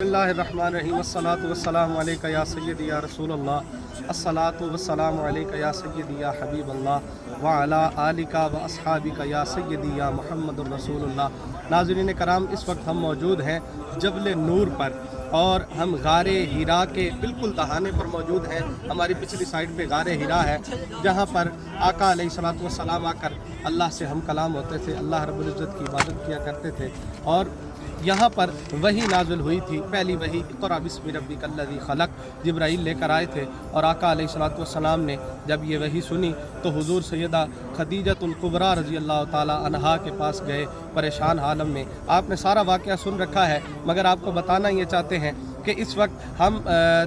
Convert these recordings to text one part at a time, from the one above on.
बिस्मिल्लाहिर्रहमानिर्रहीम अस्सलातु वस्सलामु अलैका या सय्यदी या रसूलल्लाह अस्सलातु वस्सलामु अलैका या सय्यदी या हबीबल्लाह व अला आलिका व अस्हाबिका या सय्यदी या मुहम्मदुर रसूलुल्लाह। नाज़रीन कराम, इस वक्त हम मौजूद हैं जबल नूर पर और हम गारे हिरा के बिल्कुल दहाने पर मौजूद हैं। हमारी पिछली साइड पे गारे हिरा है जहाँ पर आका अलैहिस्सलातु वस्सलाम आकर अल्लाह से हम कलाम होते थे, अल्लाह रब्बुल इज़्ज़त की इबादत किया करते थे। और यहाँ पर वही नाज़िल हुई थी, पहली वही इक़रा बिस्मि रब्बिकल्लज़ी खलक़, जिब्राईल लेकर आए थे। और आका अलैहिस्सलातु वस्सलाम ने जब ये वही सुनी तो हुज़ूर सैयदा खदीजतुल कुबरा रज़ी अल्लाह ताला अन्हा के पास गए परेशान हालम में। आपने सारा वाक़या सुन रखा है, मगर आपको बताना ये चाहते हैं कि इस वक्त हम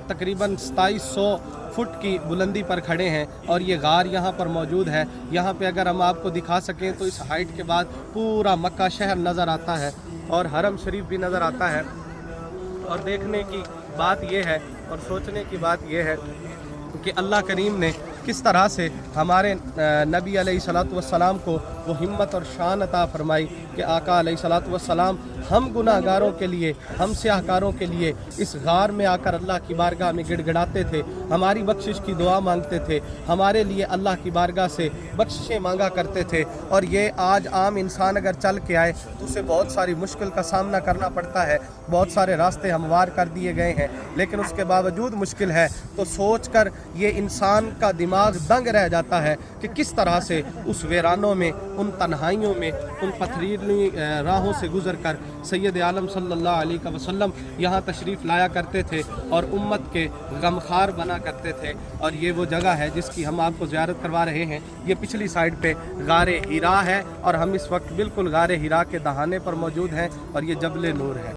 तकरीबन 2700 फुट की बुलंदी पर खड़े हैं और ये गार यहाँ पर मौजूद है। यहाँ पे अगर हम आपको दिखा सकें तो इस हाइट के बाद पूरा मक्का शहर नज़र आता है और हरम शरीफ भी नज़र आता है। और देखने की बात यह है और सोचने की बात यह है कि अल्लाह करीम ने किस तरह से हमारे नबी अलैहिस्सलातु वस्सलाम को वो हिम्मत और शान अता फरमाई कि आका अलैहिस्सलातु वस्सलाम हम गुनाहगारों के लिए, हम स्याहकारों के लिए इस गार में आकर अल्लाह की बारगाह में गिड़गिड़ाते थे, हमारी बख्शिश की दुआ मांगते थे, हमारे लिए अल्लाह की बारगाह से बख्शिशें मांगा करते थे। और ये आज आम इंसान अगर चल के आए तो उसे बहुत सारी मुश्किल का सामना करना पड़ता है, बहुत सारे रास्ते हमवार कर दिए गए हैं, लेकिन उसके बावजूद मुश्किल है तो सोच कर ये इंसान का दिमाग दंग रह जाता है कि किस तरह से उस वीरानों में, उन तन्हाइयों में, उन पथरीली राहों से गुज़र कर सैयद आलम सल्लल्लाहु अलैहि वसल्लम यहाँ तशरीफ़ लाया करते थे और उम्मत के गमखार बना करते थे। और ये वो जगह है जिसकी हम आपको ज़ियारत करवा रहे हैं। ये पिछली साइड पे गारे हिरा है और हम इस वक्त बिल्कुल गारे हिरा के दहाने पर मौजूद हैं और ये जबल नूर है।